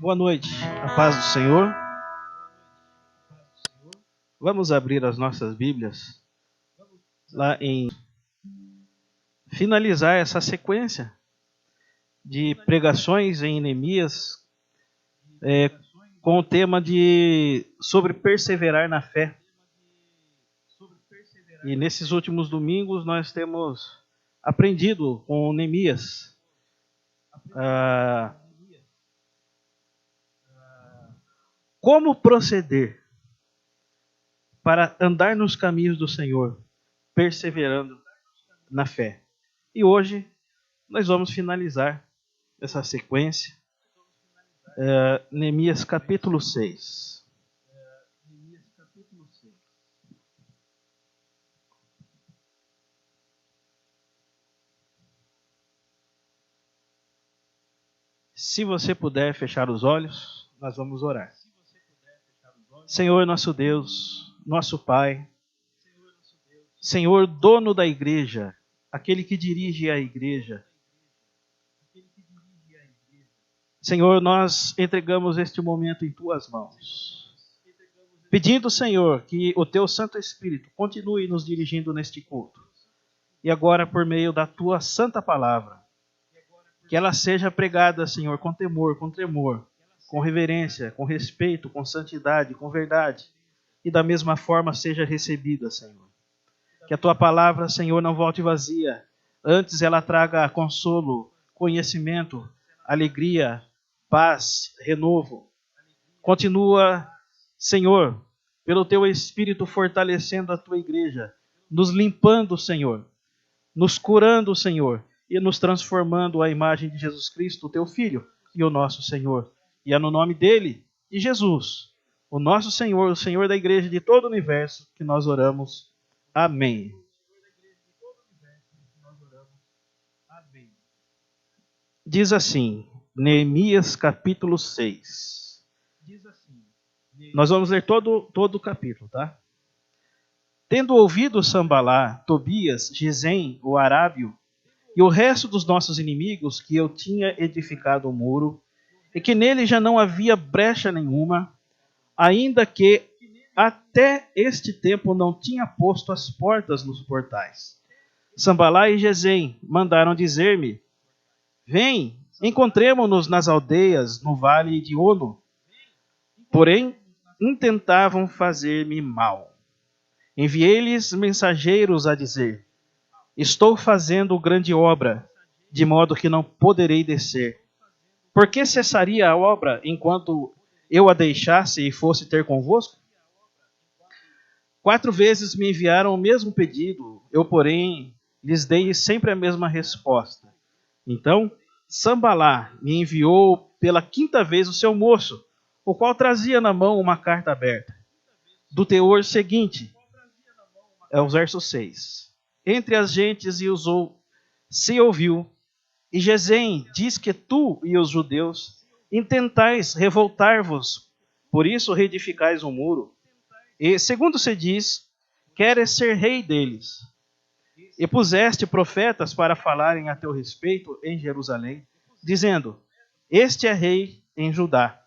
Boa noite, a paz do Senhor. Vamos abrir as nossas Bíblias lá em finalizar essa sequência de pregações em Neemias com o tema sobre perseverar na fé. E nesses últimos domingos nós temos aprendido com Neemias como proceder para andar nos caminhos do Senhor, perseverando na fé. E hoje nós vamos finalizar essa sequência. Neemias capítulo 6. Se você puder fechar os olhos, nós vamos orar. Senhor nosso Deus, nosso Pai, Senhor dono da igreja, aquele que dirige a igreja. Senhor, nós entregamos este momento em Tuas mãos, pedindo, Senhor, que o Teu Santo Espírito continue nos dirigindo neste culto. E agora, por meio da Tua Santa Palavra, que ela seja pregada, Senhor, com temor, com tremor, com reverência, com respeito, com santidade, com verdade, e da mesma forma seja recebida, Senhor. Que a Tua Palavra, Senhor, não volte vazia, antes ela traga consolo, conhecimento, alegria, paz, renovo. Continua, Senhor, pelo Teu Espírito fortalecendo a Tua igreja, nos limpando, Senhor, nos curando, Senhor, e nos transformando à imagem de Jesus Cristo, o Teu Filho e o nosso Senhor. E é no nome dele, de Jesus, o nosso Senhor, o Senhor da igreja de todo o universo, que nós oramos. Amém. Diz assim, Neemias capítulo 6. Nós vamos ler todo o capítulo, tá? Tendo ouvido Sambalá, Tobias, Gesem, o arábio, e o resto dos nossos inimigos, que eu tinha edificado o muro, e que nele já não havia brecha nenhuma, ainda que até este tempo não tinha posto as portas nos portais. Sambalá e Gesem mandaram dizer-me: vem, encontremo-nos nas aldeias, no vale de Ono. Porém, intentavam fazer-me mal. Enviei-lhes mensageiros a dizer: estou fazendo grande obra, de modo que não poderei descer. Por que cessaria a obra enquanto eu a deixasse e fosse ter convosco? 4 vezes me enviaram o mesmo pedido, eu, porém, lhes dei sempre a mesma resposta. Então, Sambalá me enviou pela 5ª vez o seu moço, o qual trazia na mão uma carta aberta, do teor seguinte, é o verso 6. Entre as gentes se ouviu, e Gesem diz que tu e os judeus intentais revoltar-vos, por isso reedificais um muro. E, segundo se diz, queres ser rei deles. E puseste profetas para falarem a teu respeito em Jerusalém, dizendo: este é rei em Judá.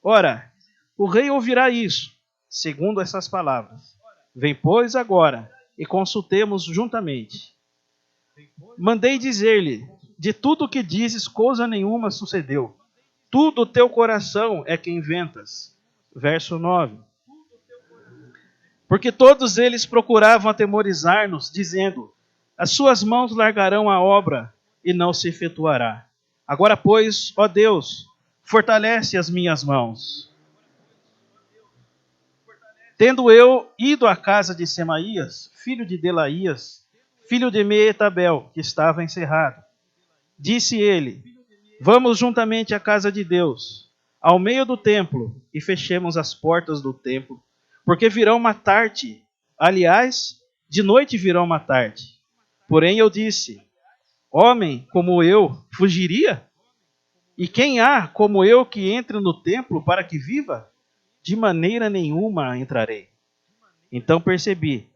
Ora, o rei ouvirá isso, segundo essas palavras. Vem, pois, agora, e consultemos juntamente. Mandei dizer-lhe: de tudo o que dizes, coisa nenhuma sucedeu. Tudo o teu coração é que inventas. Verso 9. Porque todos eles procuravam atemorizar-nos, dizendo: as suas mãos largarão a obra e não se efetuará. Agora, pois, ó Deus, fortalece as minhas mãos. Tendo eu ido à casa de Semaías, filho de Delaías, filho de Meetabel, que estava encerrado, disse ele: vamos juntamente à casa de Deus, ao meio do templo, e fechemos as portas do templo, porque virão matar-te. Aliás, de noite virão matar-te. Porém eu disse: homem como eu fugiria? E quem há como eu que entre no templo para que viva? De maneira nenhuma entrarei. Então percebi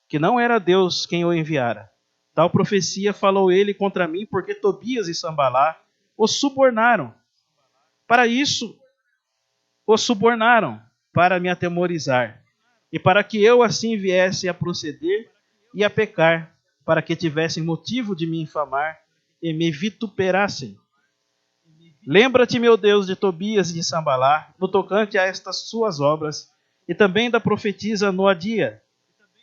que não era Deus quem o enviara. Tal profecia falou ele contra mim, porque Tobias e Sambalá o subornaram. Para isso, o subornaram para me atemorizar, e para que eu assim viesse a proceder e a pecar, para que tivessem motivo de me infamar e me vituperassem. Lembra-te, meu Deus, de Tobias e de Sambalá, no tocante a estas suas obras, e também da profetisa Noadia,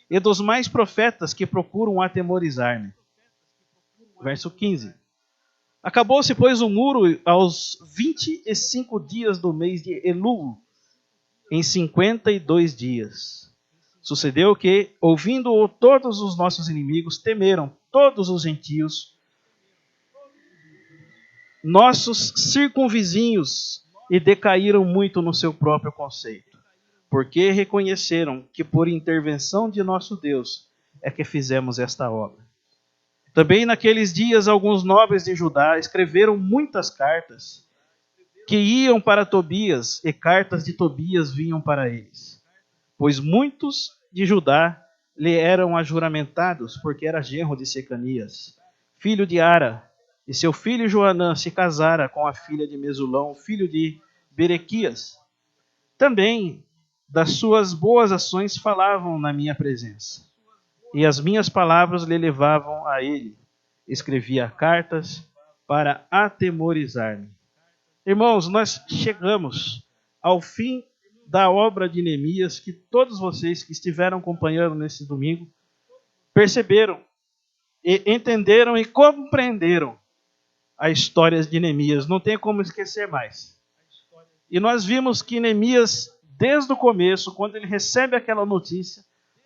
e dos mais profetas que procuram atemorizar-me. Verso 15. Acabou-se, pois, o muro aos 25 dias do mês de Elul, em 52 dias. Sucedeu que, ouvindo-o, todos os nossos inimigos temeram, todos os gentios, nossos circunvizinhos, e decaíram muito no seu próprio conceito, porque reconheceram que por intervenção de nosso Deus é que fizemos esta obra. Também naqueles dias alguns nobres de Judá escreveram muitas cartas que iam para Tobias, e cartas de Tobias vinham para eles. Pois muitos de Judá lhe eram ajuramentados, porque era genro de Secanias, filho de Ara, e seu filho Joanã se casara com a filha de Mesulão, filho de Berequias. Também das suas boas ações falavam na minha presença, e as minhas palavras lhe levavam a ele. Escrevia cartas para atemorizar-me. Irmãos, nós chegamos ao fim da obra de Neemias, que todos vocês que estiveram acompanhando nesse domingo perceberam, e entenderam e compreenderam a história de Neemias. Não tem como esquecer mais. E nós vimos que Neemias, desde o começo, quando ele recebe aquela notícia,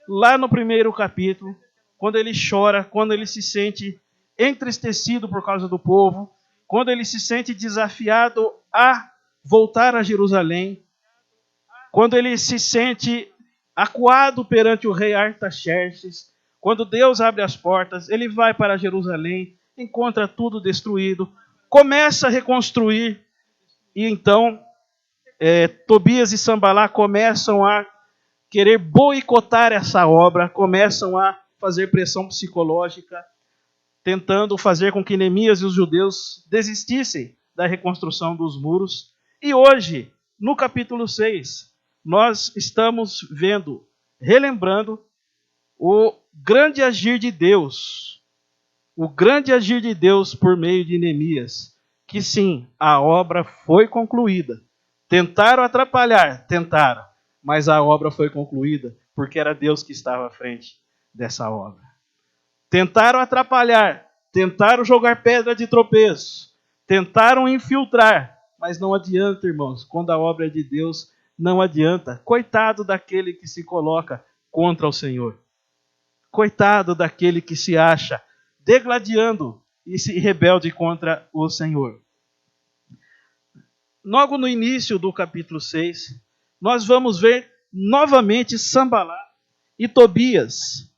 lá no primeiro capítulo, quando ele chora, quando ele se sente entristecido por causa do povo, quando ele se sente desafiado a voltar a Jerusalém, quando ele se sente acuado perante o rei Artaxerxes, quando Deus abre as portas, ele vai para Jerusalém, encontra tudo destruído, começa a reconstruir, e então Tobias e Sambalá começam a querer boicotar essa obra, começam a fazer pressão psicológica, tentando fazer com que Neemias e os judeus desistissem da reconstrução dos muros. E hoje, no capítulo 6, nós estamos vendo, relembrando o grande agir de Deus. O grande agir de Deus por meio de Neemias. Que sim, a obra foi concluída. Tentaram atrapalhar, tentaram. Mas a obra foi concluída porque era Deus que estava à frente dessa obra. Tentaram atrapalhar, tentaram jogar pedra de tropeço, tentaram infiltrar, mas não adianta, irmãos. Quando a obra é de Deus, não adianta. Coitado daquele que se coloca contra o Senhor. Coitado daquele que se acha degladiando e se rebelde contra o Senhor. Logo no início do capítulo 6, nós vamos ver novamente Sambalá e Tobias,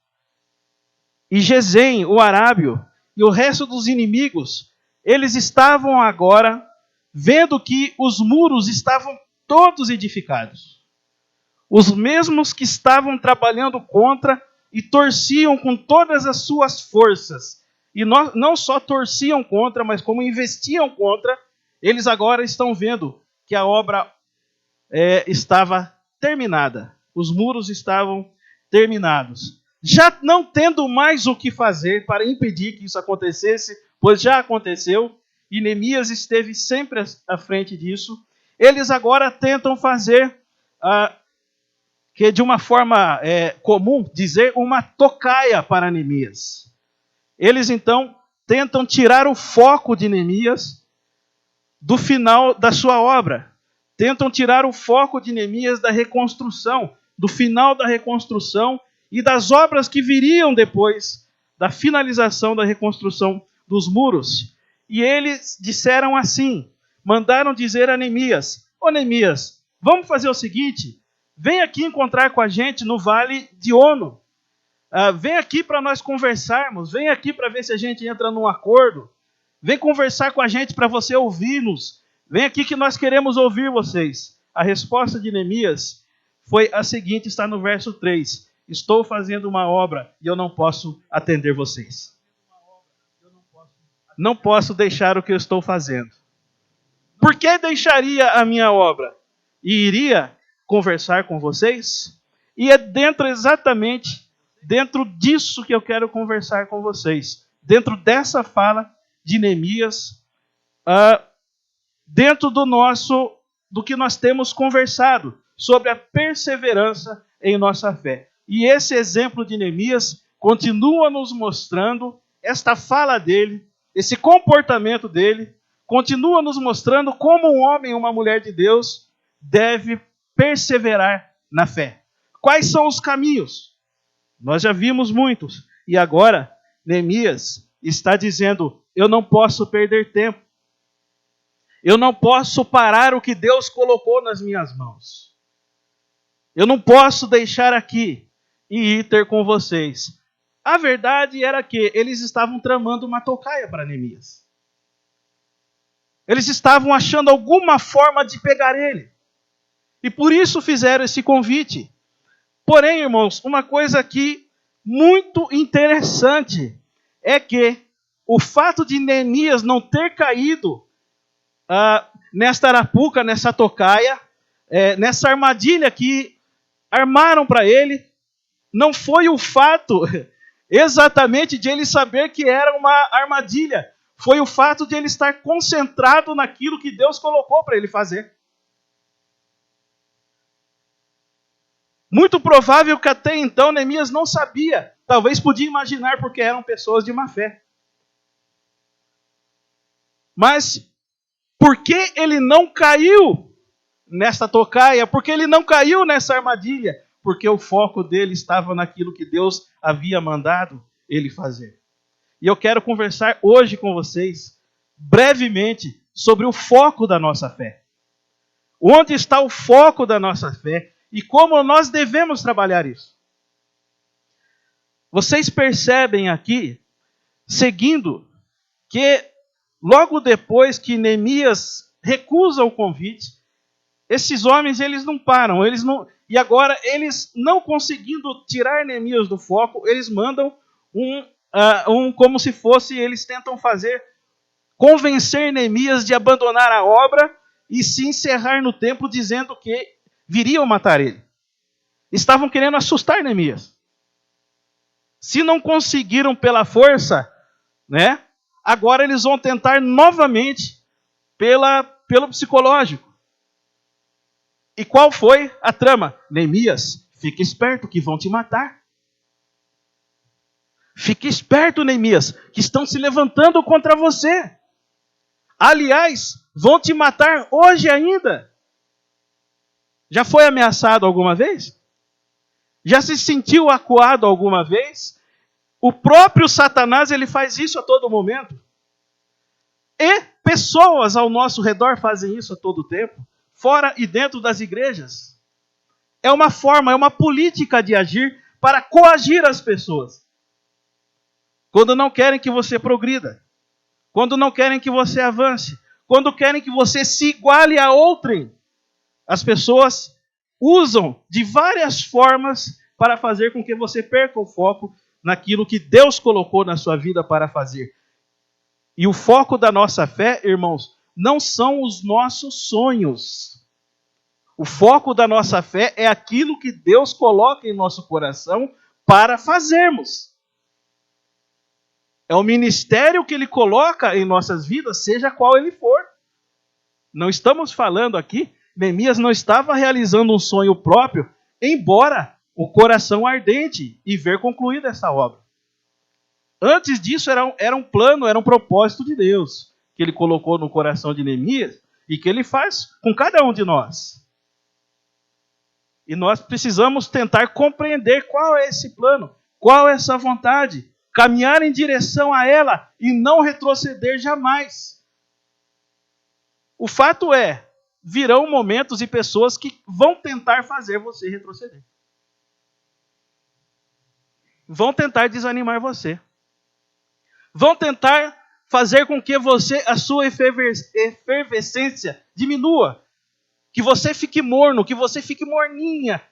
e Gesem, o arábio, e o resto dos inimigos. Eles estavam agora vendo que os muros estavam todos edificados. Os mesmos que estavam trabalhando contra e torciam com todas as suas forças. E não só torciam contra, mas como investiam contra, eles agora estão vendo que a obra estava terminada. Os muros estavam terminados. Já não tendo mais o que fazer para impedir que isso acontecesse, pois já aconteceu, e Neemias esteve sempre à frente disso, eles agora tentam fazer, que de uma forma comum, dizer uma tocaia para Neemias. Eles então tentam tirar o foco de Neemias do final da sua obra. Tentam tirar o foco de Neemias da reconstrução, do final da reconstrução e das obras que viriam depois da finalização da reconstrução dos muros. E eles disseram assim, mandaram dizer a Neemias: Ô Neemias, vamos fazer o seguinte, vem aqui encontrar com a gente no vale de Ono. Vem aqui para nós conversarmos, vem aqui para ver se a gente entra num acordo. Vem conversar com a gente para você ouvir-nos. Vem aqui que nós queremos ouvir vocês. A resposta de Neemias foi a seguinte, está no verso 3. Estou fazendo uma obra e eu não posso atender vocês. Não posso deixar o que eu estou fazendo. Por que deixaria a minha obra? e iria conversar com vocês. E é exatamente dentro disso que eu quero conversar com vocês. Dentro dessa fala de Neemias, dentro do que nós temos conversado sobre a perseverança em nossa fé. E esse exemplo de Neemias continua nos mostrando esta fala dele, esse comportamento dele, continua nos mostrando como um homem e uma mulher de Deus deve perseverar na fé. Quais são os caminhos? Nós já vimos muitos. E agora, Neemias está dizendo, eu não posso perder tempo. Eu não posso parar o que Deus colocou nas minhas mãos. Eu não posso deixar aqui e ir ter com vocês. A verdade era que eles estavam tramando uma tocaia para Neemias. Eles estavam achando alguma forma de pegar ele. E por isso fizeram esse convite. Porém, irmãos, uma coisa aqui muito interessante é que o fato de Neemias não ter caído nesta arapuca, nessa tocaia, nessa armadilha que armaram para ele, não foi o fato exatamente de ele saber que era uma armadilha. Foi o fato de ele estar concentrado naquilo que Deus colocou para ele fazer. Muito provável que até então Neemias não sabia. Talvez podia imaginar porque eram pessoas de má fé. Mas por que ele não caiu nessa tocaia? Por que ele não caiu nessa armadilha? Porque o foco dele estava naquilo que Deus havia mandado ele fazer. E eu quero conversar hoje com vocês, brevemente, sobre o foco da nossa fé. Onde está o foco da nossa fé e como nós devemos trabalhar isso? Vocês percebem aqui, seguindo, que logo depois que Neemias recusa o convite, esses homens eles não param, e agora eles não conseguindo tirar Neemias do foco, eles mandam como se fosse, eles tentam convencer Neemias de abandonar a obra e se encerrar no templo, dizendo que viriam matar ele. Estavam querendo assustar Neemias. Se não conseguiram pela força, agora eles vão tentar novamente pelo psicológico. E qual foi a trama? Neemias, fica esperto que vão te matar. Fique esperto, Neemias, que estão se levantando contra você. Aliás, vão te matar hoje ainda. Já foi ameaçado alguma vez? Já se sentiu acuado alguma vez? O próprio Satanás, ele faz isso a todo momento. E pessoas ao nosso redor fazem isso a todo tempo, fora e dentro das igrejas. É uma forma, é uma política de agir para coagir as pessoas. Quando não querem que você progrida, quando não querem que você avance, quando querem que você se iguale a outrem, as pessoas usam de várias formas para fazer com que você perca o foco naquilo que Deus colocou na sua vida para fazer. E o foco da nossa fé, irmãos, não são os nossos sonhos. O foco da nossa fé é aquilo que Deus coloca em nosso coração para fazermos. É o ministério que Ele coloca em nossas vidas, seja qual ele for. Não estamos falando aqui, Neemias não estava realizando um sonho próprio, embora o coração ardente e ver concluída essa obra. Antes disso era um plano, era um propósito de Deus, que Ele colocou no coração de Neemias e que Ele faz com cada um de nós. E nós precisamos tentar compreender qual é esse plano, qual é essa vontade, caminhar em direção a ela e não retroceder jamais. O fato é, virão momentos e pessoas que vão tentar fazer você retroceder. Vão tentar desanimar você. Vão tentar fazer com que a sua efervescência diminua. Que você fique morno, que você fique morninha.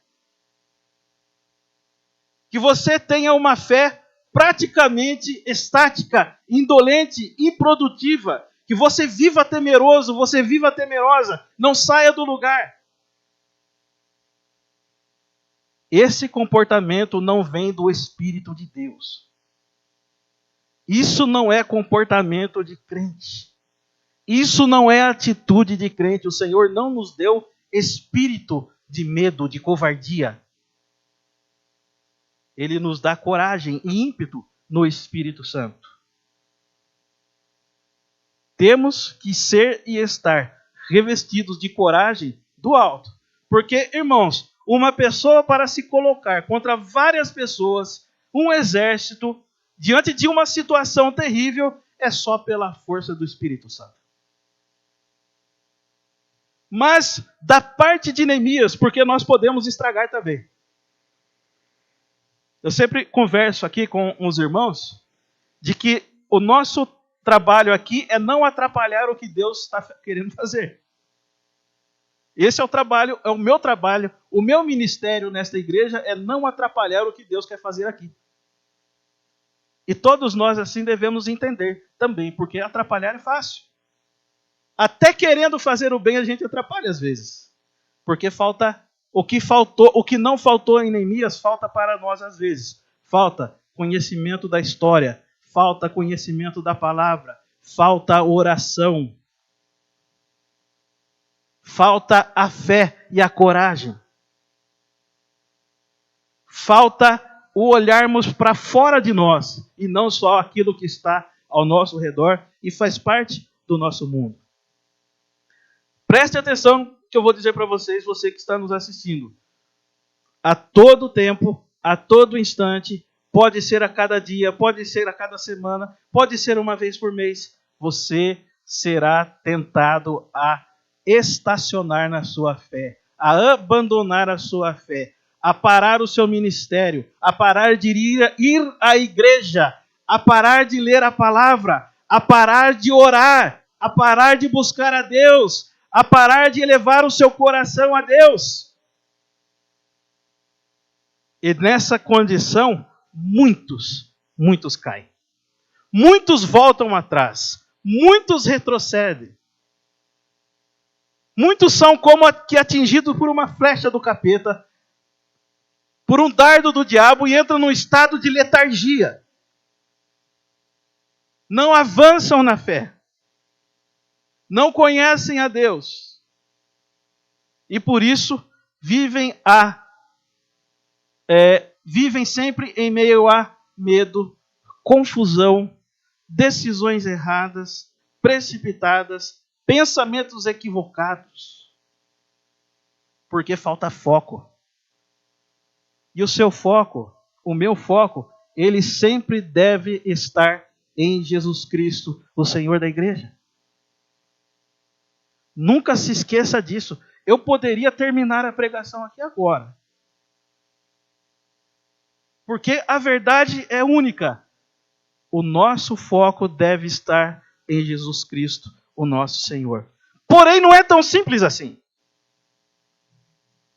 Que você tenha uma fé praticamente estática, indolente, improdutiva. Que você viva temeroso, você viva temerosa, não saia do lugar. Esse comportamento não vem do Espírito de Deus. Isso não é comportamento de crente. Isso não é atitude de crente. O Senhor não nos deu espírito de medo, de covardia. Ele nos dá coragem e ímpeto no Espírito Santo. Temos que ser e estar revestidos de coragem do alto. Porque, irmãos, uma pessoa para se colocar contra várias pessoas, um exército, diante de uma situação terrível, é só pela força do Espírito Santo. Mas da parte de Neemias, porque nós podemos estragar também. Eu sempre converso aqui com os irmãos de que o nosso trabalho aqui é não atrapalhar o que Deus está querendo fazer. Esse é o trabalho, é o meu trabalho, o meu ministério nesta igreja é não atrapalhar o que Deus quer fazer aqui. E todos nós assim devemos entender também, porque atrapalhar é fácil. Até querendo fazer o bem a gente atrapalha às vezes. Porque falta o que não faltou em Neemias, falta para nós às vezes. Falta conhecimento da história, falta conhecimento da palavra, falta oração. Falta a fé e a coragem. Falta o olharmos para fora de nós e não só aquilo que está ao nosso redor e faz parte do nosso mundo. Preste atenção que eu vou dizer para vocês, você que está nos assistindo. A todo tempo, a todo instante, pode ser a cada dia, pode ser a cada semana, pode ser uma vez por mês, você será tentado a estacionar na sua fé, a abandonar a sua fé, a parar o seu ministério, a parar de ir à igreja, a parar de ler a palavra, a parar de orar, a parar de buscar a Deus, a parar de elevar o seu coração a Deus. E nessa condição, muitos caem. Muitos voltam atrás, muitos retrocedem. Muitos são como que atingidos por uma flecha do capeta, por um dardo do diabo e entram num estado de letargia. Não avançam na fé. Não conhecem a Deus. E por isso vivem sempre em meio a medo, confusão, decisões erradas, precipitadas, pensamentos equivocados. Porque falta foco. E o seu foco, o meu foco, ele sempre deve estar em Jesus Cristo, o Senhor da igreja. Nunca se esqueça disso. Eu poderia terminar a pregação aqui agora. Porque a verdade é única. O nosso foco deve estar em Jesus Cristo, o nosso Senhor. Porém, não é tão simples assim.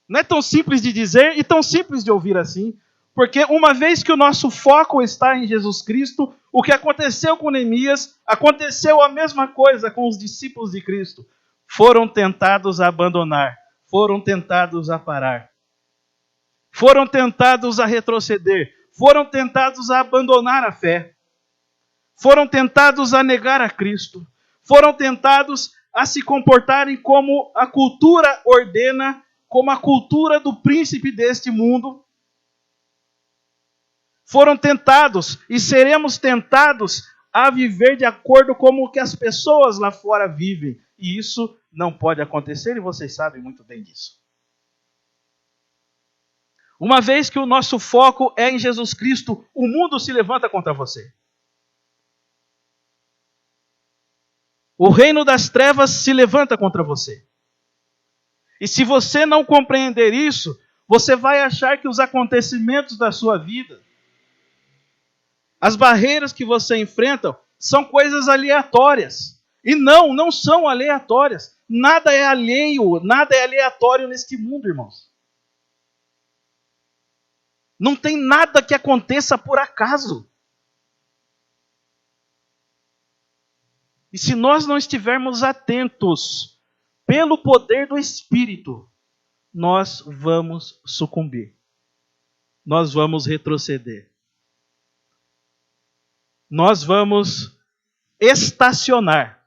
Não é tão simples de dizer e tão simples de ouvir assim. Porque uma vez que o nosso foco está em Jesus Cristo, o que aconteceu com Neemias, aconteceu a mesma coisa com os discípulos de Cristo. Foram tentados a abandonar, foram tentados a parar, foram tentados a retroceder, foram tentados a abandonar a fé, foram tentados a negar a Cristo, foram tentados a se comportarem como a cultura ordena, como a cultura do príncipe deste mundo. Foram tentados e seremos tentados a viver de acordo com o que as pessoas lá fora vivem. E isso não pode acontecer e vocês sabem muito bem disso. Uma vez que o nosso foco é em Jesus Cristo, o mundo se levanta contra você. O reino das trevas se levanta contra você. E se você não compreender isso, você vai achar que os acontecimentos da sua vida, as barreiras que você enfrenta, são coisas aleatórias. E não são aleatórias. Nada é alheio, nada é aleatório neste mundo, irmãos. Não tem nada que aconteça por acaso. E se nós não estivermos atentos, pelo poder do Espírito, nós vamos sucumbir. nós vamos retroceder. Nós vamos estacionar.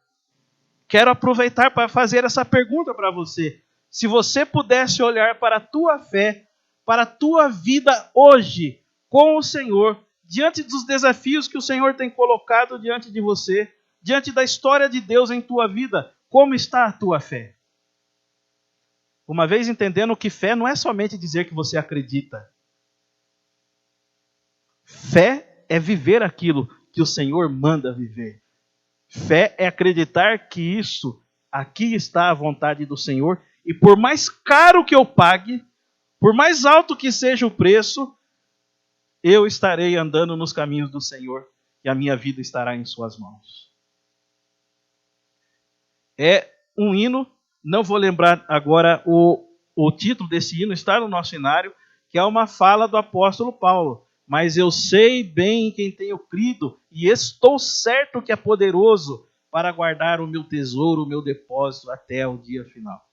Quero aproveitar para fazer essa pergunta para você. Se você pudesse olhar para a tua fé, para a tua vida hoje com o Senhor, diante dos desafios que o Senhor tem colocado diante de você, diante da história de Deus em tua vida, como está a tua fé? Uma vez entendendo que fé não é somente dizer que você acredita. Fé é viver aquilo que o Senhor manda viver. Fé é acreditar que isso, aqui está a vontade do Senhor, e por mais caro que eu pague, por mais alto que seja o preço, eu estarei andando nos caminhos do Senhor e a minha vida estará em suas mãos. É um hino, não vou lembrar agora o título desse hino, está no nosso hinário, que é uma fala do apóstolo Paulo. Mas eu sei bem em quem tenho crido e estou certo que é poderoso para guardar o meu tesouro, o meu depósito até o dia final.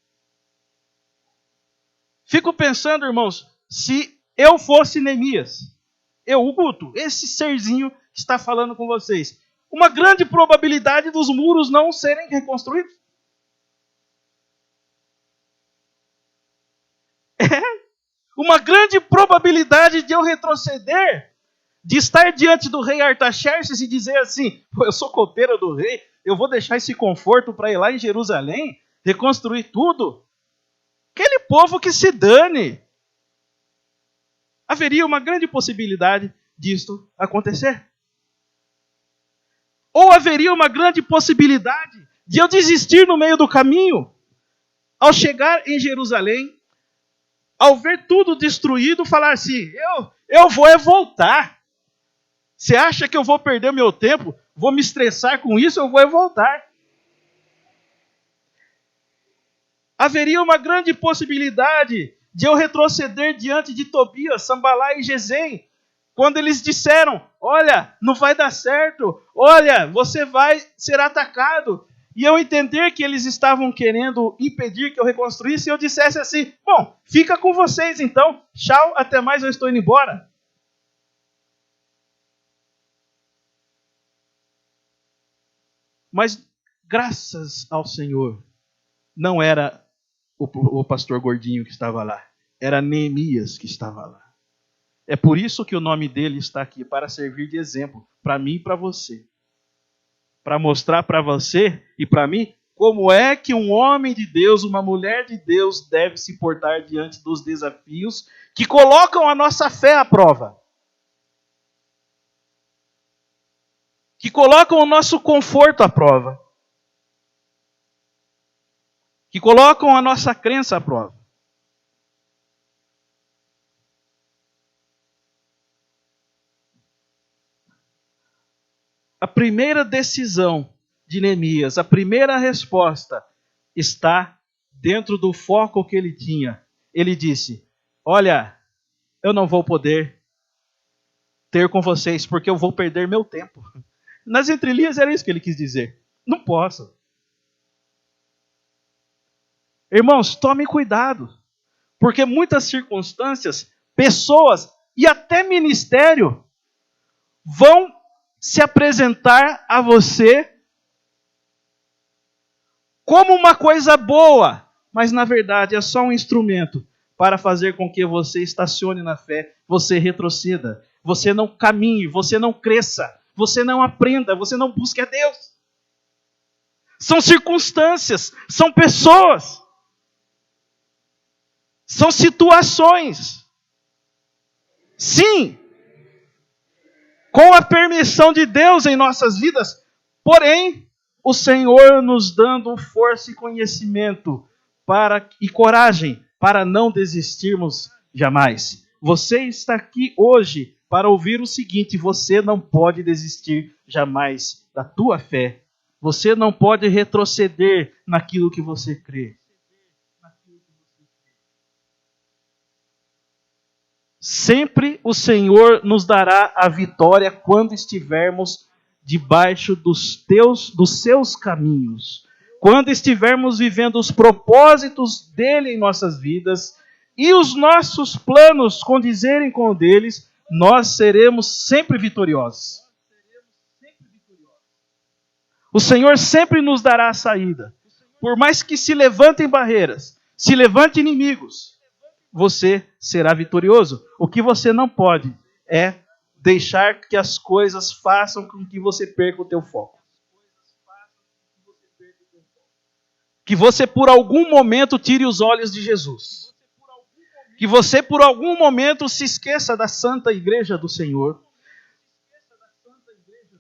Fico pensando, irmãos, se eu fosse Neemias, o Guto, esse serzinho que está falando com vocês, uma grande probabilidade dos muros não serem reconstruídos. Uma grande probabilidade de eu retroceder, de estar diante do rei Artaxerxes e dizer assim, eu sou copeiro do rei, eu vou deixar esse conforto para ir lá em Jerusalém, reconstruir tudo. Aquele povo que se dane. Haveria uma grande possibilidade disto acontecer. Ou haveria uma grande possibilidade de eu desistir no meio do caminho, ao chegar em Jerusalém, ao ver tudo destruído, falar assim, eu vou voltar. Você acha que eu vou perder meu tempo? Vou me estressar com isso? Eu vou voltar. Haveria uma grande possibilidade de eu retroceder diante de Tobias, Sambalá e Gesem, quando eles disseram, olha, não vai dar certo, olha, você vai ser atacado. E eu entender que eles estavam querendo impedir que eu reconstruísse, e eu dissesse assim, bom, fica com vocês então, tchau, até mais, eu estou indo embora. Mas, graças ao Senhor, não era o pastor gordinho que estava lá, era Neemias que estava lá. É por isso que o nome dele está aqui, para servir de exemplo, para mim e para você. Para mostrar para você e para mim como é que um homem de Deus, uma mulher de Deus deve se portar diante dos desafios que colocam a nossa fé à prova. Que colocam o nosso conforto à prova. Que colocam a nossa crença à prova. A primeira decisão de Neemias, a primeira resposta está dentro do foco que ele tinha. Ele disse, olha, eu não vou poder ter com vocês porque eu vou perder meu tempo. Nas entrelinhas era isso que ele quis dizer. Não posso. Irmãos, tome cuidado, porque muitas circunstâncias, pessoas e até ministério vão se apresentar a você como uma coisa boa, mas na verdade é só um instrumento para fazer com que você estacione na fé, você retroceda, você não caminhe, você não cresça, você não aprenda, você não busque a Deus. São circunstâncias, são pessoas, são situações. Sim, com a permissão de Deus em nossas vidas, porém, o Senhor nos dando força e conhecimento e coragem para não desistirmos jamais. Você está aqui hoje para ouvir o seguinte, você não pode desistir jamais da tua fé. Você não pode retroceder naquilo que você crê. Sempre o Senhor nos dará a vitória quando estivermos debaixo dos seus caminhos. Quando estivermos vivendo os propósitos dele em nossas vidas e os nossos planos condizerem com o deles, nós seremos sempre vitoriosos. O Senhor sempre nos dará a saída. Por mais que se levantem barreiras, se levantem inimigos, você será vitorioso. O que você não pode é deixar que as coisas façam com que você perca o teu foco. Que você por algum momento tire os olhos de Jesus. Que você por algum momento se esqueça da Santa Igreja do Senhor.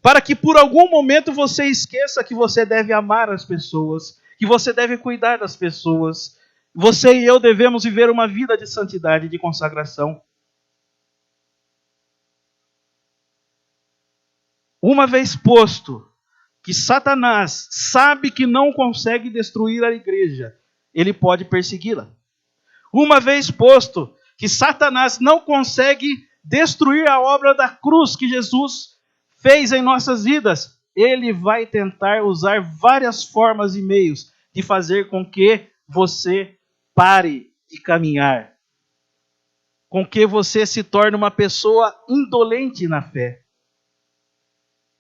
Para que por algum momento você esqueça que você deve amar as pessoas, que você deve cuidar das pessoas. Você e eu devemos viver uma vida de santidade e de consagração. Uma vez posto que Satanás sabe que não consegue destruir a igreja, ele pode persegui-la. Uma vez posto que Satanás não consegue destruir a obra da cruz que Jesus fez em nossas vidas, ele vai tentar usar várias formas e meios de fazer com que você pare de caminhar, com que você se torne uma pessoa indolente na fé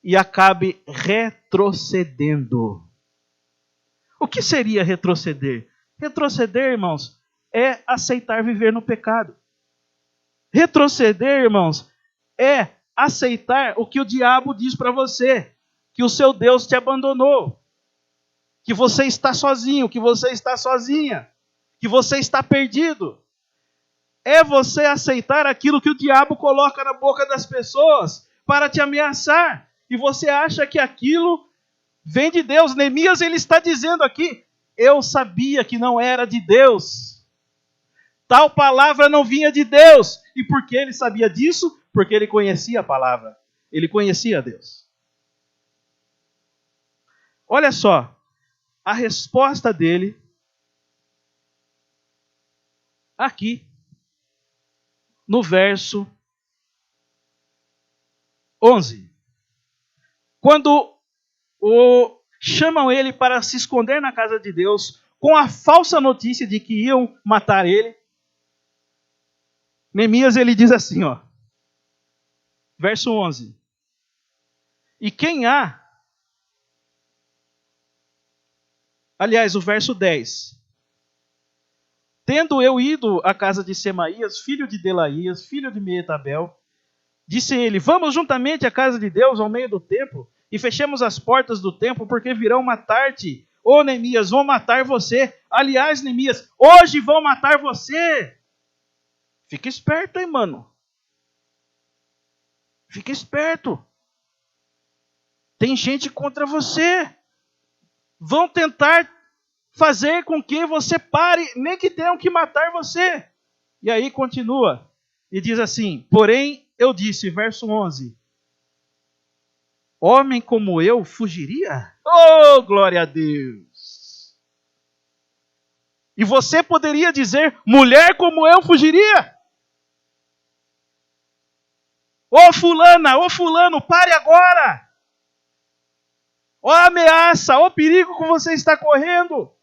e acabe retrocedendo. O que seria retroceder? Retroceder, irmãos, é aceitar viver no pecado. Retroceder, irmãos, é aceitar o que o diabo diz para você, que o seu Deus te abandonou, que você está sozinho, que você está sozinha, que você está perdido. É você aceitar aquilo que o diabo coloca na boca das pessoas para te ameaçar. E você acha que aquilo vem de Deus. Neemias, ele está dizendo aqui, eu sabia que não era de Deus. Tal palavra não vinha de Deus. E por que ele sabia disso? Porque ele conhecia a palavra. Ele conhecia Deus. Olha só, a resposta dele aqui no verso 11. Quando chamam ele para se esconder na casa de Deus, com a falsa notícia de que iam matar ele, Neemias ele diz assim, ó, verso 11. E quem há... Aliás, o verso 10. Tendo eu ido à casa de Semaías, filho de Delaías, filho de Meetabel, disse ele, vamos juntamente à casa de Deus ao meio do templo e fechemos as portas do templo, porque virão matar-te. Ô Neemias, vão matar você. Aliás, Neemias, hoje vão matar você. Fica esperto, hein, mano. Fica esperto. Tem gente contra você. Vão tentar fazer com que você pare, nem que tenham que matar você. E aí continua. E diz assim, porém, eu disse, verso 11, homem como eu fugiria? Oh, glória a Deus! E você poderia dizer, mulher como eu fugiria? Ô fulana, ô fulano, pare agora! Ó ameaça, ó perigo que você está correndo!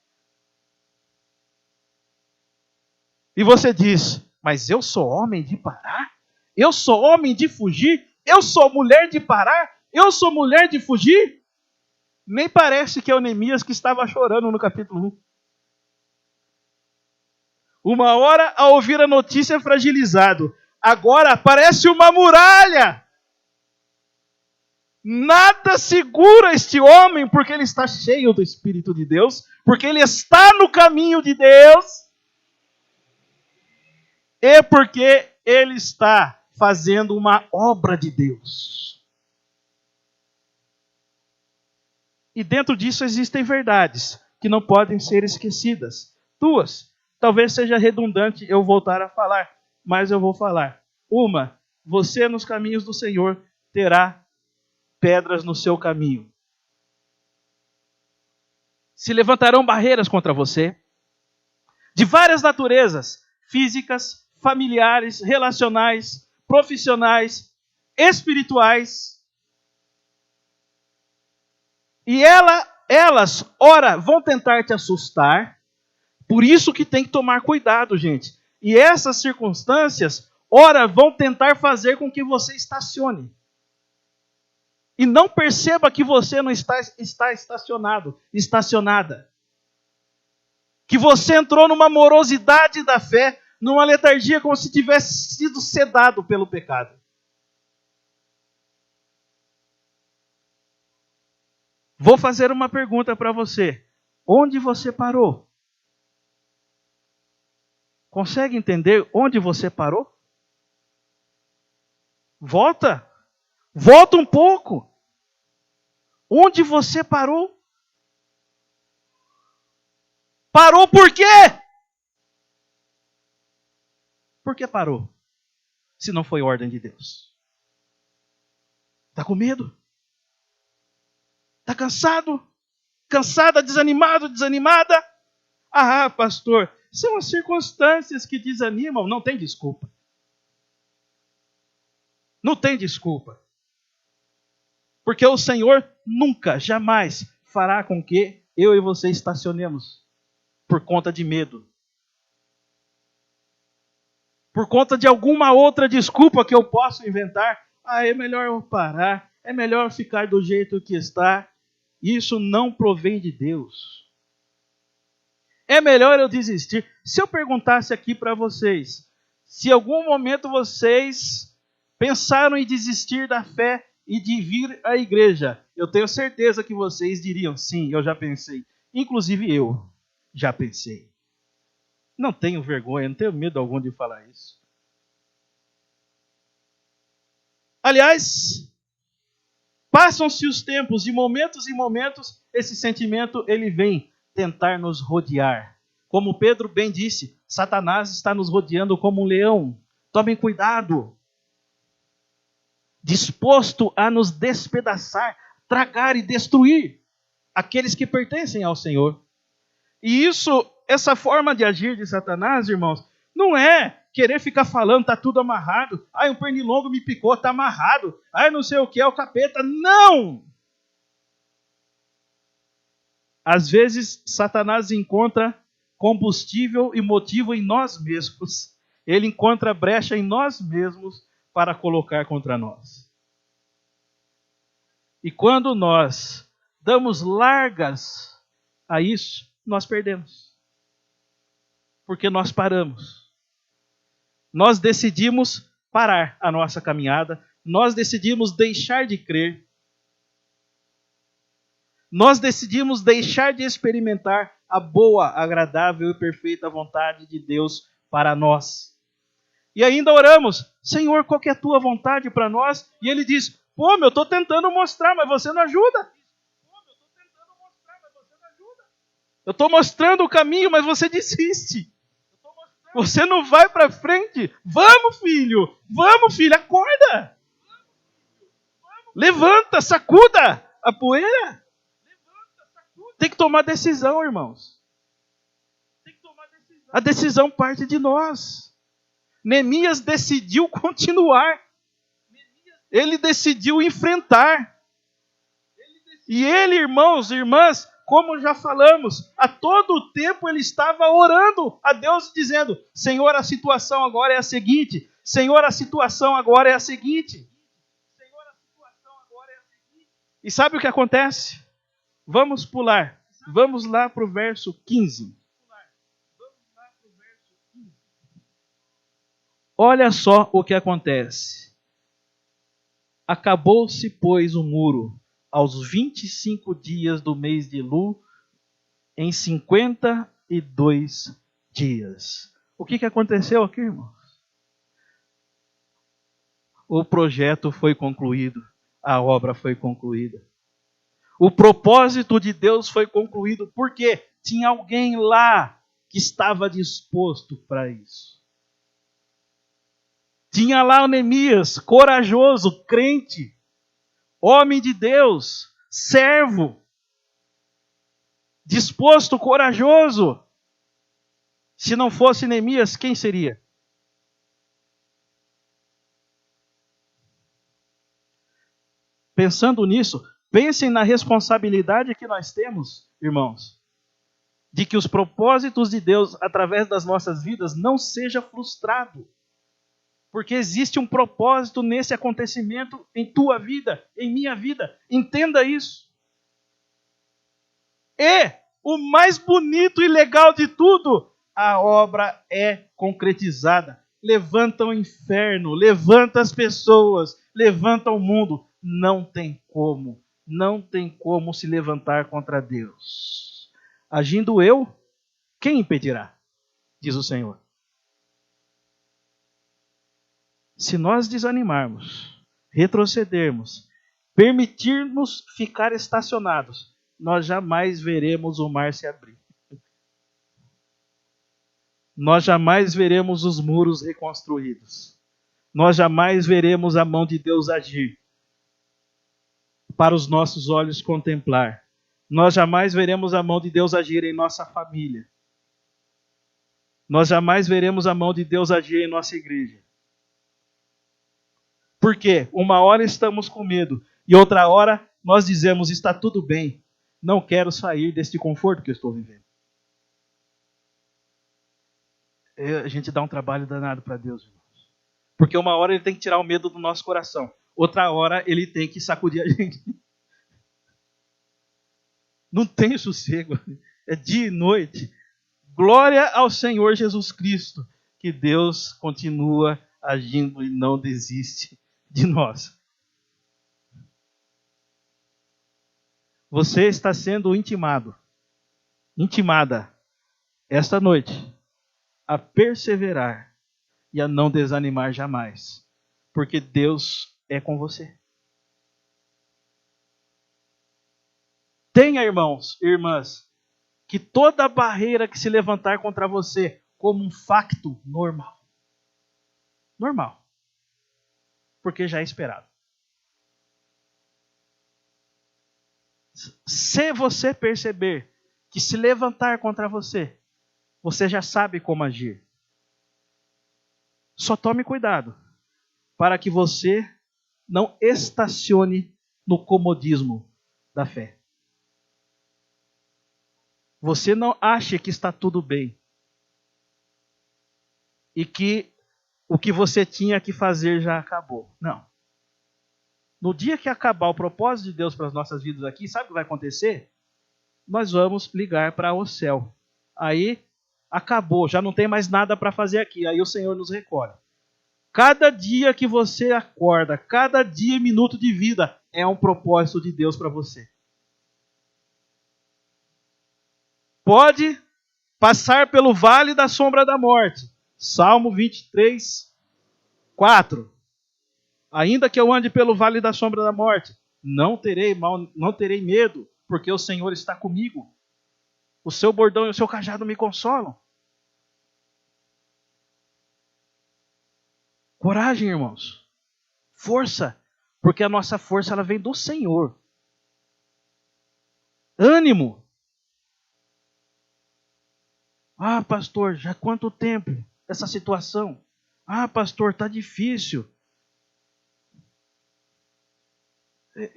E você diz, mas eu sou homem de parar? Eu sou homem de fugir? Eu sou mulher de parar? Eu sou mulher de fugir? Nem parece que é o Neemias que estava chorando no capítulo 1. Uma hora a ouvir a notícia fragilizado. Agora parece uma muralha. Nada segura este homem porque ele está cheio do Espírito de Deus, porque ele está no caminho de Deus e porque ele está fazendo uma obra de Deus. E dentro disso existem verdades que não podem ser esquecidas. Duas, talvez seja redundante eu voltar a falar, mas eu vou falar. Uma, você nos caminhos do Senhor terá pedras no seu caminho. Se levantarão barreiras contra você, de várias naturezas, físicas, familiares, relacionais, profissionais, espirituais. E elas, ora, vão tentar te assustar. Por isso que tem que tomar cuidado, gente. E essas circunstâncias, ora, vão tentar fazer com que você estacione. E não perceba que você não está estacionada. Que você entrou numa morosidade da fé, numa letargia como se tivesse sido sedado pelo pecado. Vou fazer uma pergunta para você. Onde você parou? Consegue entender onde você parou? Volta. Volta um pouco. Onde você parou? Parou por quê? Por que parou? Se não foi ordem de Deus. Está com medo? Está cansado? Cansada, desanimado, desanimada? Ah, pastor, são as circunstâncias que desanimam. Não tem desculpa. Não tem desculpa. Porque o Senhor nunca, jamais fará com que eu e você estacionemos por conta de medo. Por conta de alguma outra desculpa que eu posso inventar. Ah, é melhor eu parar. É melhor ficar do jeito que está. Isso não provém de Deus. É melhor eu desistir. Se eu perguntasse aqui para vocês, se em algum momento vocês pensaram em desistir da fé e de vir à igreja, eu tenho certeza que vocês diriam, sim, eu já pensei. Inclusive eu já pensei. Não tenho vergonha, não tenho medo algum de falar isso. Aliás, passam-se os tempos, de momentos em momentos, esse sentimento ele vem tentar nos rodear. Como Pedro bem disse, Satanás está nos rodeando como um leão. Tomem cuidado. Disposto a nos despedaçar, tragar e destruir aqueles que pertencem ao Senhor. E essa forma de agir de Satanás, irmãos, não é querer ficar falando, está tudo amarrado. Ai, um pernilongo me picou, está amarrado. Ai, não sei o que, é o capeta. Não! Às vezes, Satanás encontra combustível e motivo em nós mesmos. Ele encontra brecha em nós mesmos para colocar contra nós. E quando nós damos largas a isso, nós perdemos. Porque nós paramos. Nós decidimos parar a nossa caminhada. Nós decidimos deixar de crer. Nós decidimos deixar de experimentar a boa, agradável e perfeita vontade de Deus para nós. E ainda oramos, Senhor, qual que é a tua vontade para nós? E Ele diz, pô, eu estou tentando mostrar, mas você não ajuda. Eu estou mostrando o caminho, mas você desiste. Você não vai para frente. Vamos, filho, acorda. Levanta, sacuda a poeira. Tem que tomar decisão, irmãos. A decisão parte de nós. Neemias decidiu continuar. Ele decidiu enfrentar. E ele, irmãos e irmãs, como já falamos, a todo tempo ele estava orando a Deus dizendo, Senhor, a situação agora é a seguinte. Senhor, a situação agora é a seguinte. E sabe o que acontece? Vamos pular. Vamos lá para o verso 15. Olha só o que acontece. Acabou-se, pois, o muro aos 25 dias do mês de Lu, em 52 dias. O que aconteceu aqui, irmãos? O projeto foi concluído. A obra foi concluída. O propósito de Deus foi concluído. Por quê? Tinha alguém lá que estava disposto para isso. Tinha lá o Neemias, corajoso, crente, homem de Deus, servo, disposto, corajoso. Se não fosse Neemias, quem seria? Pensando nisso, pensem na responsabilidade que nós temos, irmãos, de que os propósitos de Deus através das nossas vidas não seja frustrado. Porque existe um propósito nesse acontecimento em tua vida, em minha vida. Entenda isso. E o mais bonito e legal de tudo, a obra é concretizada. Levanta o inferno, levanta as pessoas, levanta o mundo. Não tem como se levantar contra Deus. Agindo eu, quem impedirá? Diz o Senhor. Se nós desanimarmos, retrocedermos, permitirmos ficar estacionados, nós jamais veremos o mar se abrir. Nós jamais veremos os muros reconstruídos. Nós jamais veremos a mão de Deus agir para os nossos olhos contemplar. Nós jamais veremos a mão de Deus agir em nossa família. Nós jamais veremos a mão de Deus agir em nossa igreja. Por quê? Uma hora estamos com medo e outra hora nós dizemos, está tudo bem, não quero sair deste conforto que eu estou vivendo. A gente dá um trabalho danado para Deus, irmãos. Porque uma hora Ele tem que tirar o medo do nosso coração, outra hora Ele tem que sacudir a gente. Não tem sossego, é dia e noite. Glória ao Senhor Jesus Cristo, que Deus continua agindo e não desiste de nós. Você está sendo intimada, esta noite, a perseverar e a não desanimar jamais, porque Deus é com você. Tenha, irmãos e irmãs, que toda barreira que se levantar contra você como um facto normal. Normal. Porque já é esperado. Se você perceber que se levantar contra você, você já sabe como agir. Só tome cuidado para que você não estacione no comodismo da fé. Você não ache que está tudo bem e que o que você tinha que fazer já acabou. Não. No dia que acabar o propósito de Deus para as nossas vidas aqui, sabe o que vai acontecer? Nós vamos ligar para o céu. Aí acabou, já não tem mais nada para fazer aqui. Aí o Senhor nos recolhe. Cada dia que você acorda, cada dia e minuto de vida é um propósito de Deus para você. Pode passar pelo vale da sombra da morte. Salmo 23, 4. Ainda que eu ande pelo vale da sombra da morte, não terei medo, porque o Senhor está comigo. O seu bordão e o seu cajado me consolam. Coragem, irmãos. Força, porque a nossa força ela vem do Senhor. Ânimo. Ah, pastor, já há quanto tempo essa situação? Ah, pastor, está difícil.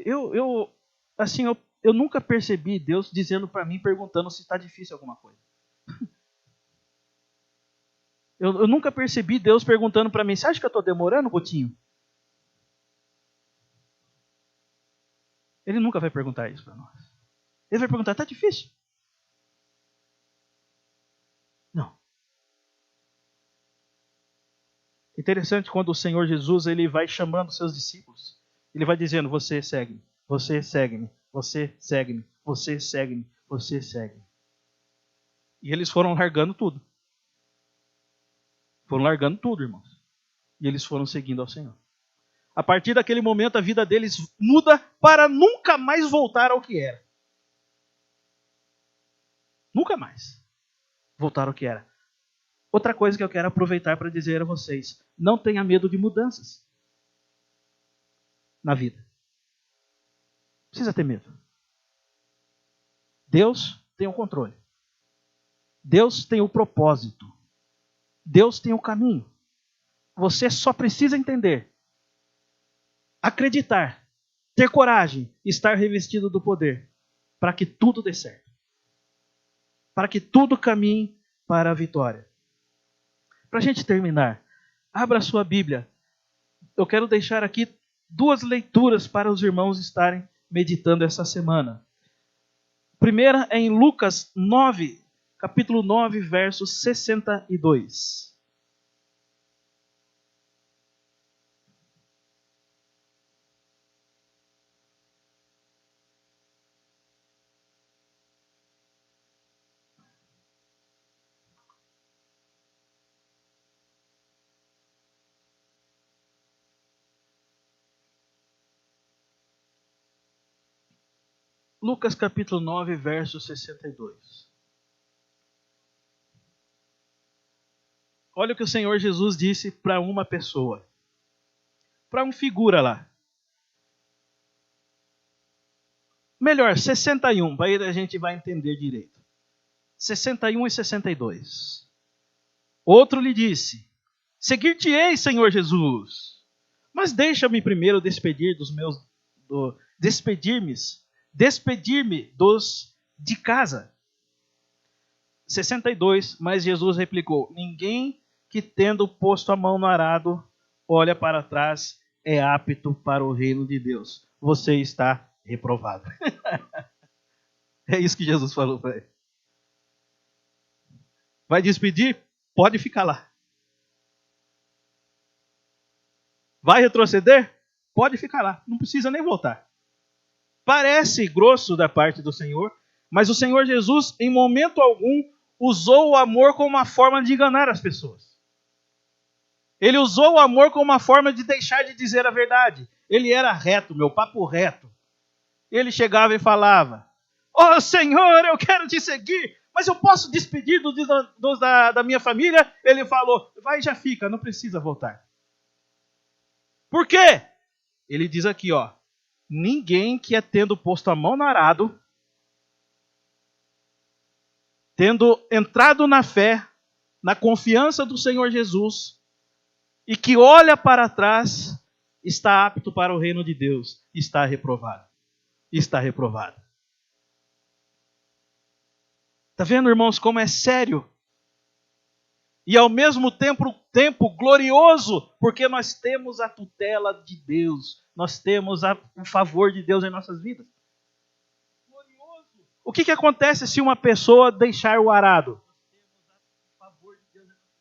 Eu nunca percebi Deus dizendo para mim, perguntando se está difícil alguma coisa. Eu nunca percebi Deus perguntando para mim, você acha que eu estou demorando, Gutinho? Ele nunca vai perguntar isso para nós. Ele vai perguntar, está difícil? Não. Interessante quando o Senhor Jesus ele vai chamando seus discípulos. Ele vai dizendo, você segue-me, você segue-me, você segue-me, você segue-me, você segue-me. E eles foram largando tudo. Foram largando tudo, irmãos. E eles foram seguindo ao Senhor. A partir daquele momento, a vida deles muda para nunca mais voltar ao que era. Nunca mais voltar ao que era. Outra coisa que eu quero aproveitar para dizer a vocês. Não tenha medo de mudanças na vida. Não precisa ter medo. Deus tem o controle. Deus tem o propósito. Deus tem o caminho. Você só precisa entender, acreditar, ter coragem, estar revestido do poder, para que tudo dê certo. para que tudo caminhe para a vitória. Para a gente terminar, abra a sua Bíblia. Eu quero deixar aqui 2 leituras para os irmãos estarem meditando essa semana. A primeira é em Lucas 9, capítulo 9, verso 62. Lucas capítulo 9, verso 62. Olha o que o Senhor Jesus disse para uma pessoa. Para um figura lá. Melhor, 61, aí a gente vai entender direito. 61 e 62. Outro lhe disse: Seguir-te-ei, Senhor Jesus, mas deixa-me primeiro despedir-me dos de casa. 62, mas Jesus replicou: Ninguém que tendo posto a mão no arado olha para trás é apto para o reino de Deus. Você está reprovado. É isso que Jesus falou para ele. Vai despedir? Pode ficar lá. Vai retroceder? Pode ficar lá. Não precisa nem voltar. Parece grosso da parte do Senhor, mas o Senhor Jesus, em momento algum, usou o amor como uma forma de enganar as pessoas. Ele usou o amor como uma forma de deixar de dizer a verdade. Ele era reto, meu papo reto. Ele chegava e falava: Ó Senhor, eu quero te seguir, mas eu posso despedir da minha família? Ele falou: vai e já fica, não precisa voltar. Por quê? Ele diz aqui, ó: Ninguém que tendo posto a mão no arado, tendo entrado na fé, na confiança do Senhor Jesus, e que olha para trás, está apto para o reino de Deus. Está reprovado. Está reprovado. Está vendo, irmãos, como é sério? E ao mesmo tempo glorioso, porque nós temos a tutela de Deus. Nós temos o favor de Deus em nossas vidas. O que acontece se uma pessoa deixar o arado?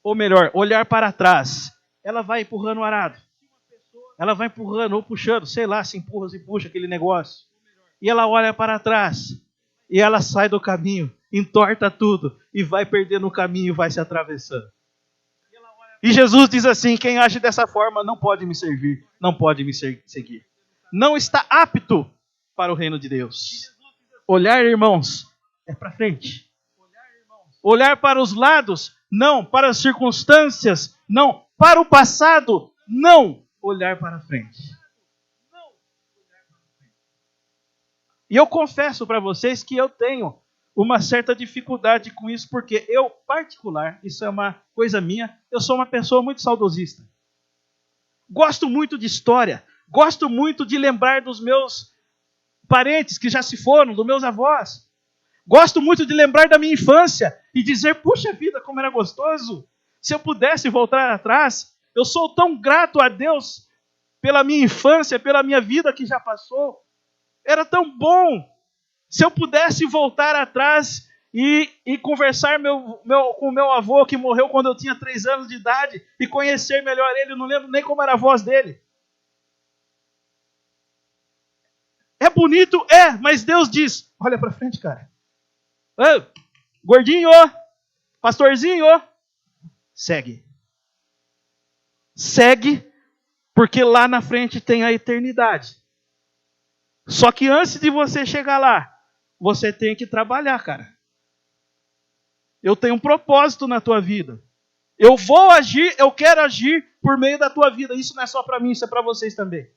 Ou melhor, olhar para trás. Ela vai empurrando o arado. Ela vai empurrando ou puxando, sei lá, se empurra, se puxa aquele negócio. E ela olha para trás. E ela sai do caminho, entorta tudo e vai perdendo o caminho e vai se atravessando. E Jesus diz assim: quem age dessa forma não pode me servir, não pode me seguir. Não está apto para o reino de Deus. Olhar, irmãos, é para frente. Olhar para os lados, não. Para as circunstâncias, não. Para o passado, não. Olhar para frente. E eu confesso para vocês que eu tenho uma certa dificuldade com isso, porque eu, particular, isso é uma coisa minha, eu sou uma pessoa muito saudosista. Gosto muito de história, gosto muito de lembrar dos meus parentes que já se foram, dos meus avós. Gosto muito de lembrar da minha infância e dizer, puxa vida, como era gostoso. Se eu pudesse voltar atrás, eu sou tão grato a Deus pela minha infância, pela minha vida que já passou. Era tão bom. Se eu pudesse voltar atrás e conversar com o meu avô, que morreu quando eu tinha 3 anos de idade, e conhecer melhor ele, eu não lembro nem como era a voz dele. É bonito? É, mas Deus diz, olha para frente, cara. Gordinho, pastorzinho, segue. Segue, porque lá na frente tem a eternidade. Só que antes de você chegar lá, você tem que trabalhar, cara. Eu tenho um propósito na tua vida. Eu vou agir, eu quero agir por meio da tua vida. Isso não é só para mim, isso é para vocês também.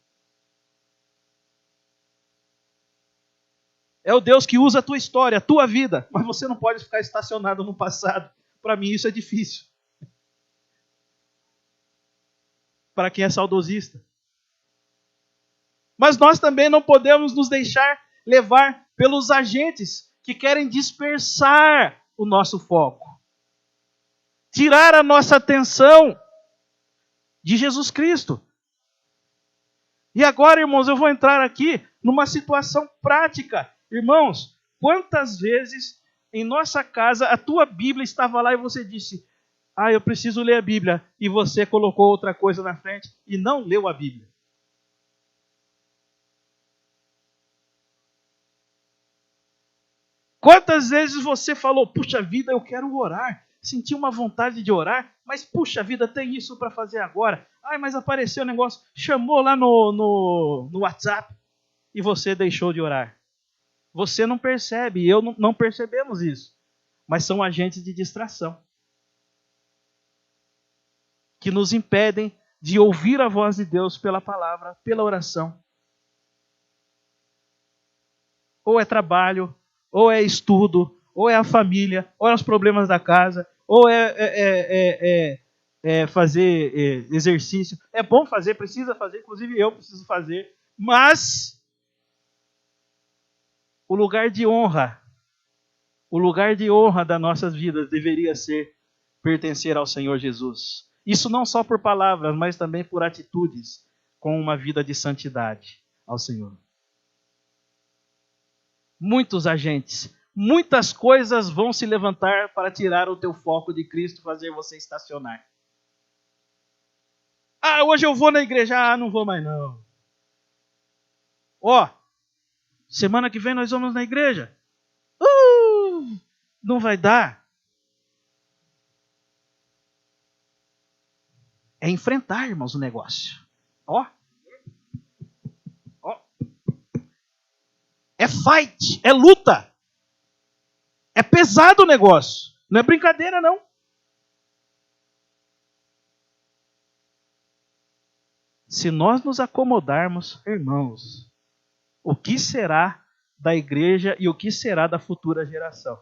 É o Deus que usa a tua história, a tua vida. Mas você não pode ficar estacionado no passado. Para mim isso é difícil. Para quem é saudosista. Mas nós também não podemos nos deixar levar pelos agentes que querem dispersar o nosso foco. Tirar a nossa atenção de Jesus Cristo. E agora, irmãos, eu vou entrar aqui numa situação prática. Irmãos, quantas vezes em nossa casa a tua Bíblia estava lá e você disse: eu preciso ler a Bíblia, e você colocou outra coisa na frente e não leu a Bíblia? Quantas vezes você falou: puxa vida, eu quero orar, senti uma vontade de orar, mas puxa vida, tem isso para fazer agora. Mas apareceu um negócio, chamou lá no WhatsApp e você deixou de orar. Você não percebe, e eu não percebemos isso, mas são agentes de distração que nos impedem de ouvir a voz de Deus pela palavra, pela oração. Ou é trabalho, ou é estudo, ou é a família, ou é os problemas da casa, ou é fazer exercício. É bom fazer, precisa fazer, inclusive eu preciso fazer, mas o lugar de honra das nossas vidas deveria ser pertencer ao Senhor Jesus. Isso não só por palavras, mas também por atitudes, com uma vida de santidade ao Senhor. Muitos agentes, muitas coisas vão se levantar para tirar o teu foco de Cristo, fazer você estacionar. Hoje eu vou na igreja. Não vou mais não. Semana que vem nós vamos na igreja. Não vai dar. É enfrentar, irmãos, o negócio. É fight, é luta. É pesado o negócio. Não é brincadeira, não. Se nós nos acomodarmos, irmãos, o que será da igreja e o que será da futura geração?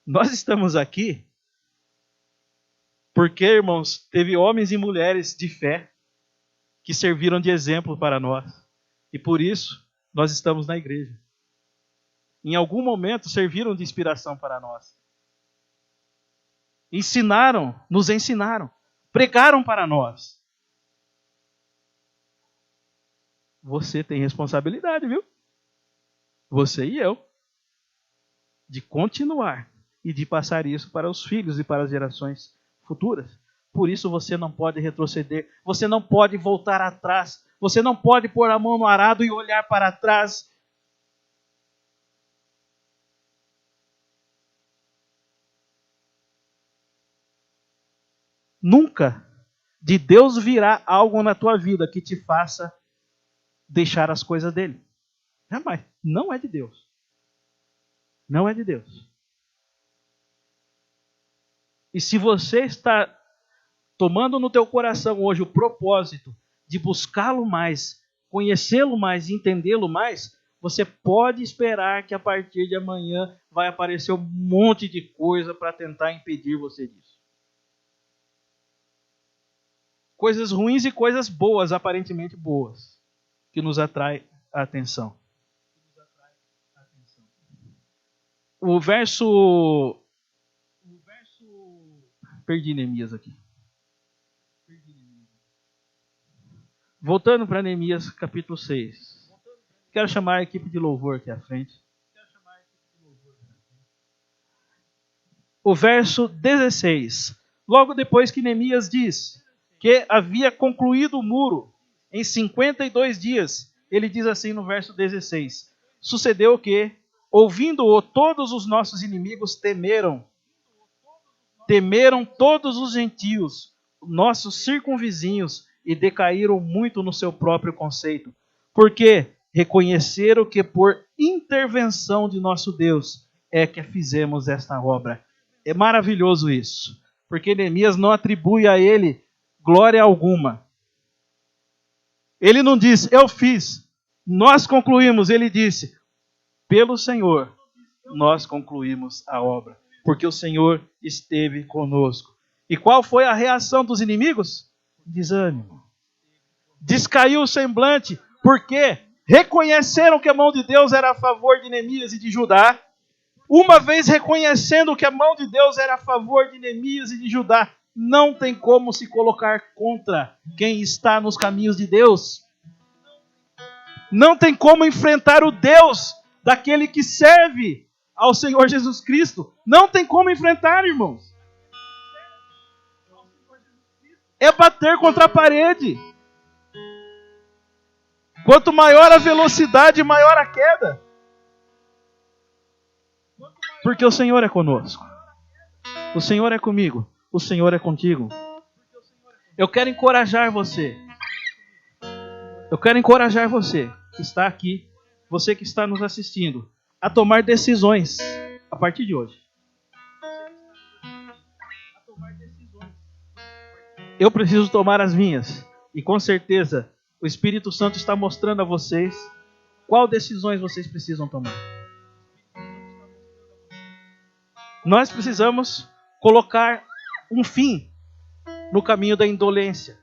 Nós estamos aqui porque, irmãos, teve homens e mulheres de fé que serviram de exemplo para nós. E por isso, nós estamos na igreja. Em algum momento, serviram de inspiração para nós. Nos ensinaram, pregaram para nós. Você tem responsabilidade, viu? Você e eu. De continuar e de passar isso para os filhos e para as gerações futuras. Por isso você não pode retroceder, você não pode voltar atrás, você não pode pôr a mão no arado e olhar para trás. Nunca de Deus virá algo na tua vida que te faça deixar as coisas dele. Jamais. Não é de Deus. Não é de Deus. E se você está tomando no teu coração hoje o propósito de buscá-lo mais, conhecê-lo mais, entendê-lo mais, você pode esperar que a partir de amanhã vai aparecer um monte de coisa para tentar impedir você disso. Coisas ruins e coisas boas, aparentemente boas, que nos atraem a atenção. O verso... Perdi Neemias aqui. Voltando para Neemias capítulo 6. Quero chamar a equipe de louvor aqui à frente. O verso 16. Logo depois que Neemias diz que havia concluído o muro em 52 dias, ele diz assim no verso 16. Sucedeu que, ouvindo-o, todos os nossos inimigos temeram todos os gentios, nossos circunvizinhos, e decaíram muito no seu próprio conceito, porque reconheceram que por intervenção de nosso Deus é que fizemos esta obra. É maravilhoso isso, porque Neemias não atribui a ele glória alguma. Ele não diz, eu fiz, nós concluímos. Ele disse, pelo Senhor, nós concluímos a obra, porque o Senhor esteve conosco. E qual foi a reação dos inimigos? Desânimo. Descaiu o semblante, porque reconheceram que a mão de Deus era a favor de Neemias e de Judá, uma vez reconhecendo que a mão de Deus era a favor de Neemias e de Judá, não tem como se colocar contra quem está nos caminhos de Deus. Não tem como enfrentar o Deus daquele que serve ao Senhor Jesus Cristo. Não tem como enfrentar, irmãos. É bater contra a parede. Quanto maior a velocidade, maior a queda. Porque o Senhor é conosco. O Senhor é comigo. O Senhor é contigo. Eu quero encorajar você. Eu quero encorajar você que está aqui, você que está nos assistindo, a tomar decisões a partir de hoje. Eu preciso tomar as minhas. E com certeza o Espírito Santo está mostrando a vocês qual decisões vocês precisam tomar. Nós precisamos colocar um fim no caminho da indolência.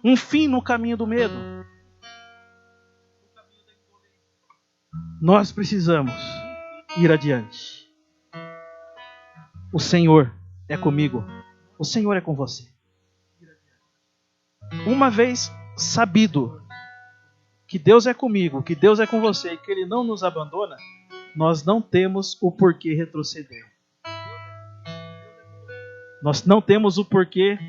Um fim no caminho do medo. Nós precisamos ir adiante. O Senhor é comigo. O Senhor é com você. Uma vez sabido que Deus é comigo, que Deus é com você e que Ele não nos abandona, nós não temos o porquê retroceder. Nós não temos o porquê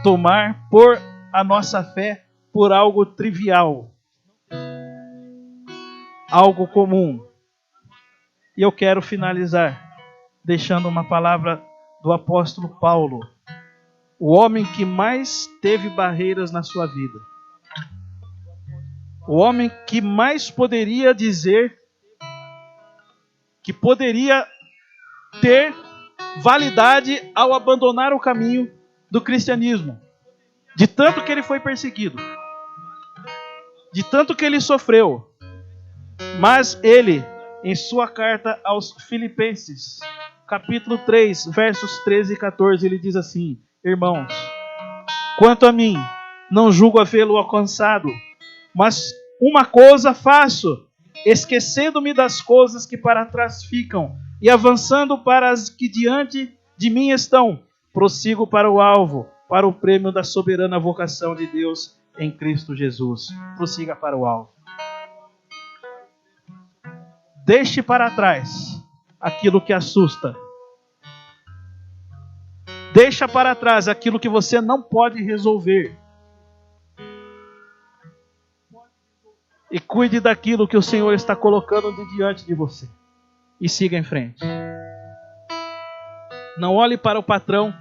tomar por a nossa fé por algo trivial, algo comum. E eu quero finalizar deixando uma palavra do apóstolo Paulo, o homem que mais teve barreiras na sua vida, o homem que mais poderia dizer que poderia ter validade ao abandonar o caminho do cristianismo, de tanto que ele foi perseguido, de tanto que ele sofreu. Mas ele, em sua carta aos Filipenses, capítulo 3, versos 13 e 14, ele diz assim: irmãos, quanto a mim, não julgo havê-lo alcançado, mas uma coisa faço, esquecendo-me das coisas que para trás ficam e avançando para as que diante de mim estão, prossigo para o alvo, para o prêmio da soberana vocação de Deus em Cristo Jesus. Prossiga para o alvo. Deixe para trás aquilo que assusta. Deixa para trás aquilo que você não pode resolver. E cuide daquilo que o Senhor está colocando diante de você. E siga em frente. Não olhe para o patrão,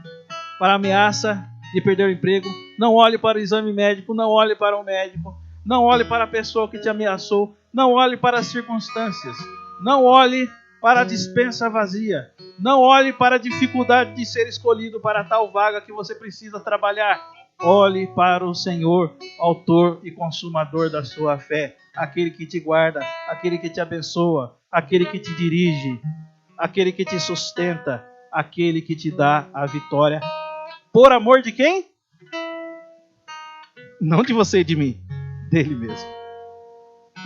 para a ameaça de perder o emprego. Não olhe para o exame médico. Não olhe para o médico. Não olhe para a pessoa que te ameaçou. Não olhe para as circunstâncias. Não olhe para a despensa vazia. Não olhe para a dificuldade de ser escolhido para tal vaga que você precisa trabalhar. Olhe para o Senhor, autor e consumador da sua fé. Aquele que te guarda, aquele que te abençoa, aquele que te dirige, aquele que te sustenta, aquele que te dá a vitória. Por amor de quem? Não de você e de mim, dele mesmo.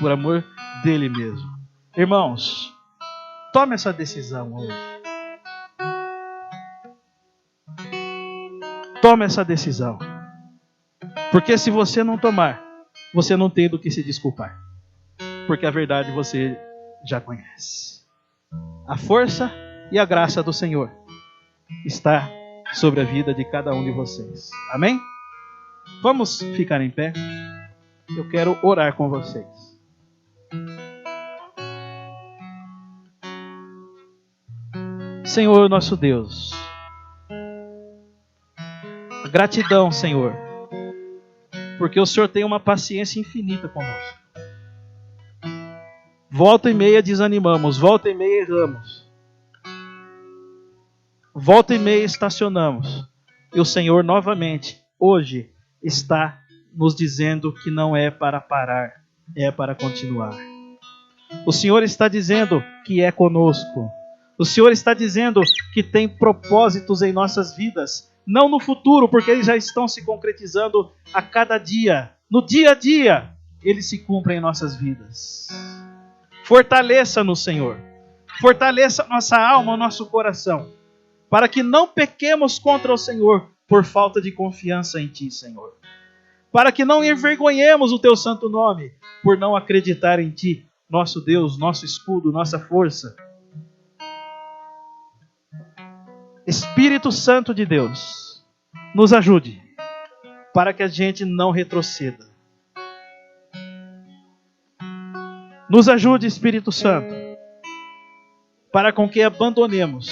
Por amor dele mesmo. Irmãos, tome essa decisão hoje. Tome essa decisão. Porque se você não tomar, você não tem do que se desculpar. Porque a verdade você já conhece. A força e a graça do Senhor está sobre a vida de cada um de vocês. Amém? Vamos ficar em pé. Eu quero orar com vocês. Senhor nosso Deus, gratidão, Senhor, porque o Senhor tem uma paciência infinita conosco. Volta e meia desanimamos, volta e meia erramos, volta e meia estacionamos, e o Senhor novamente, hoje, está nos dizendo que não é para parar, é para continuar. O Senhor está dizendo que é conosco. O Senhor está dizendo que tem propósitos em nossas vidas, não no futuro, porque eles já estão se concretizando a cada dia. No dia a dia, eles se cumprem em nossas vidas. Fortaleça-nos, Senhor. Fortaleça nossa alma, nosso coração, para que não pequemos contra o Senhor por falta de confiança em Ti, Senhor. Para que não envergonhemos o Teu santo nome por não acreditar em Ti, nosso Deus, nosso escudo, nossa força. Espírito Santo de Deus, nos ajude para que a gente não retroceda. Nos ajude, Espírito Santo, para com que abandonemos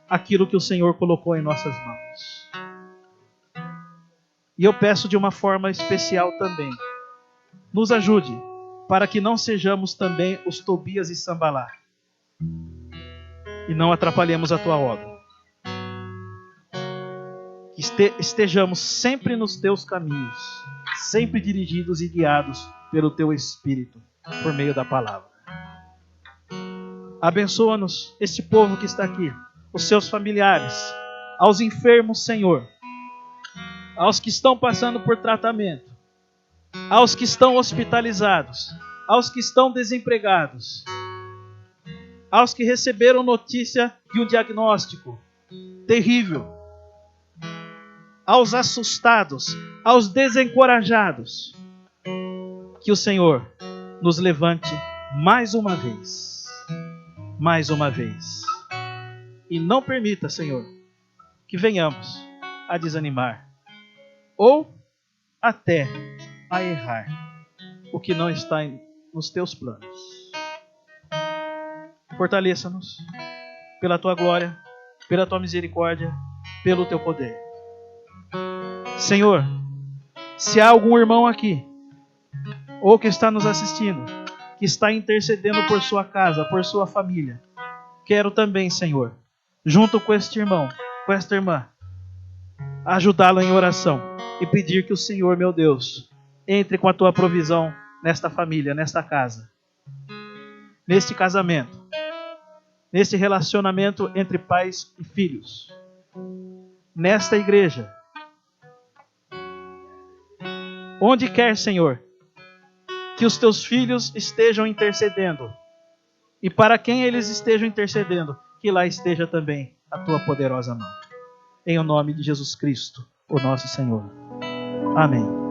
aquilo que o Senhor colocou em nossas mãos. E eu peço de uma forma especial também, nos ajude para que não sejamos também os Tobias e Sambalá e não atrapalhemos a Tua obra. Que estejamos sempre nos Teus caminhos, sempre dirigidos e guiados pelo Teu Espírito, por meio da palavra. Abençoa-nos, este povo que está aqui, os seus familiares, aos enfermos, Senhor, aos que estão passando por tratamento, aos que estão hospitalizados, aos que estão desempregados, aos que receberam notícia de um diagnóstico terrível, aos assustados, aos desencorajados, que o Senhor nos levante mais uma vez, e não permita, Senhor, que venhamos a desanimar, ou até a errar, o que não está nos Teus planos. Fortaleça-nos pela Tua glória, pela Tua misericórdia, pelo Teu poder. Senhor, se há algum irmão aqui, ou que está nos assistindo, que está intercedendo por sua casa, por sua família, quero também, Senhor, junto com este irmão, com esta irmã, ajudá-lo em oração e pedir que o Senhor, meu Deus, entre com a Tua provisão nesta família, nesta casa, neste casamento, neste relacionamento entre pais e filhos, nesta igreja, onde quer, Senhor, que os Teus filhos estejam intercedendo, e para quem eles estejam intercedendo, que lá esteja também a Tua poderosa mão. Em o nome de Jesus Cristo, o nosso Senhor. Amém.